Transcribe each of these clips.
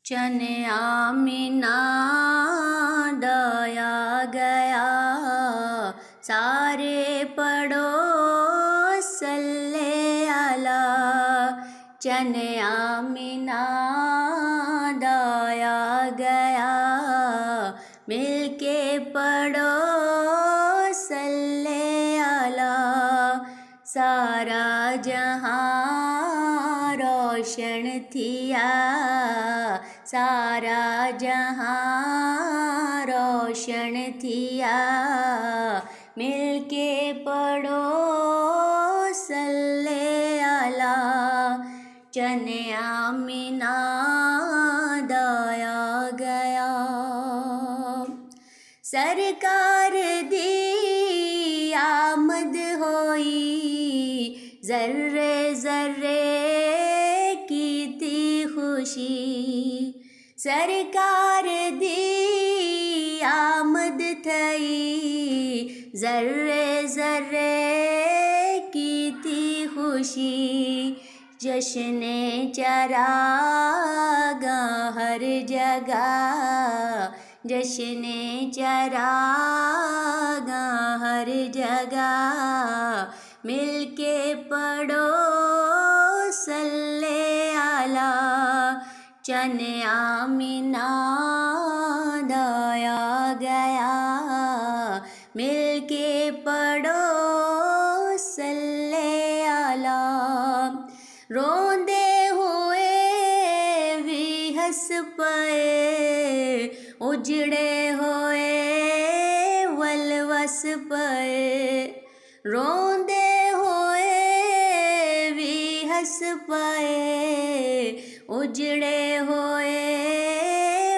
चन आमिना दया गया, सारे पढ़ो सल्ले अला। चन आमिना दया गया, मिलके पढ़ो सल्ले अला। सारा जहां रोशन थिया, सारा जहां रोशन थिया। मिलके पढ़ो सल्ले अला। चन आमिना दया गया, सरकार दी आमद होई। ज़र्रे ज़र्रे की थी खुशी, सरकार दी आमद थई। ज़र्रे ज़र्रे की थी खुशी, जश्ने चरागा हर जगह। जश्ने चरागा हर जगह, मिलके पढ़ो सल्ले अला। चन आमिना दया गया, मिलके पढ़ो सल्ले अला। रोंदे हुए भी हंस पए, उजड़े हुए वलवस पए। रोंदे हुए भी हंस पए, उजड़े हुए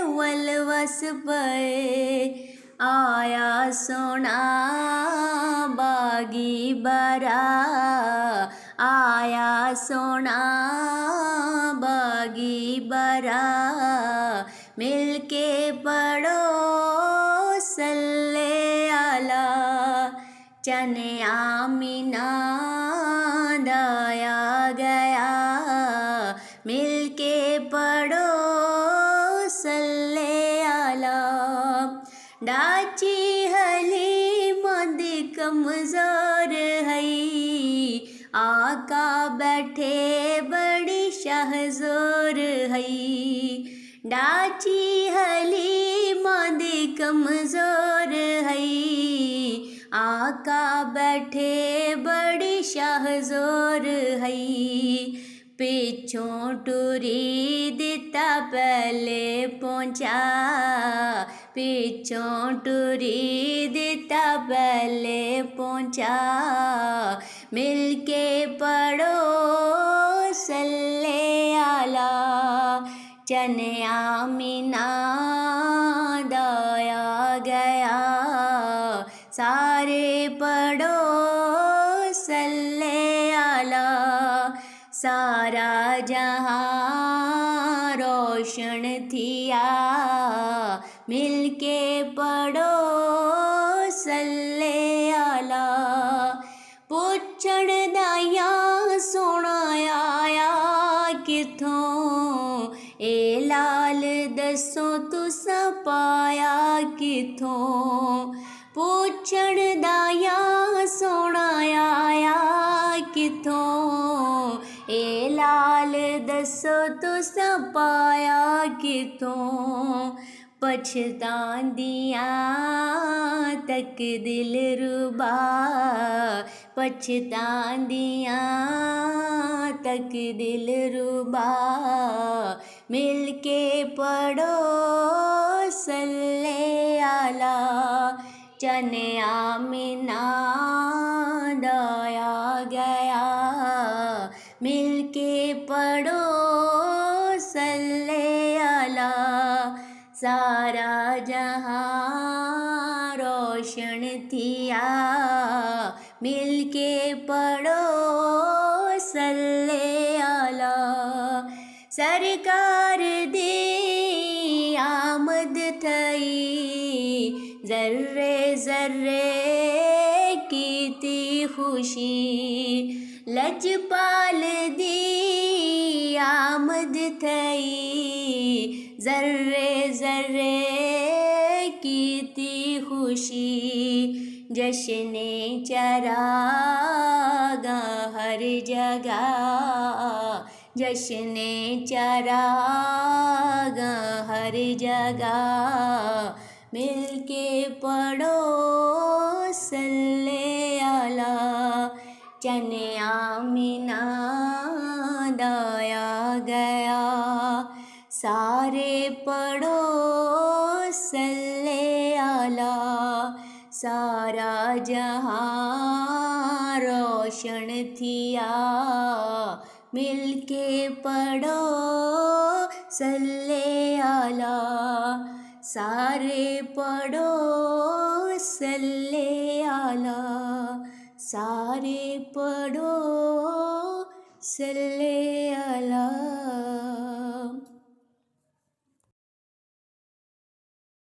वलवस पए। आया सोना बागी बरा, आया सोना बागी बरा। मिलके पढ़ो सल्ले अला। चन आमिना दया गया, मिलके पढ़ो सल्ले अला। डाची हलीमा दी कमज़ोर हई, आका बैठे बड़ी शाहज़ोर हई। डाची हलीमा दी कमज़ोर हई, आका बैठे बड़ी शाहज़ोर हई। पिछों टुरी दिता पहले पहुँचा, पिछों टुरी दिता पहले पहुँचा। मिलके पढ़ो सल्ले अला। चन आमिना दया गया, सारे पढ़ो सल्ले अला। सारा जहां रोशन थिया, मिलके पढ़ो सल्ले अला। पुछण दाया सोना आया किथों, ए लाल दसो तुसा पाया किथों। पुछण दाया सोना आया किथों, ए लाल दसो तुसा पाया किथों। पछतांदियां तक दिल रुबा, पछतांदियां तक दिल रुबा। मिलके पढ़ो सल्ले अला। चन आमिना दया गया, मिलके पढ़ो सल्ले अला। सारा जहां रोशन थिया, मिलके पढ़ो सल्ले अला। सरकार दी आमद थई, ज़र्रे ज़र्रे की थी खुशी। लजपाल दी आमद थई, ज़र्रे ज़र्रे की थी खुशी, जश्ने चरागा हर जगह, जश्ने चरागा हर जगह, मिलके पढ़ो सल्ले अला, चने आमिना दाया गया, सारे पढ़ो सल्ले अला, सारा जहां रोशन थिया, मिलके पढ़ो सल्ले अला, सारे पढ़ो सल्ले अला, सारे पढ़ो सल्ले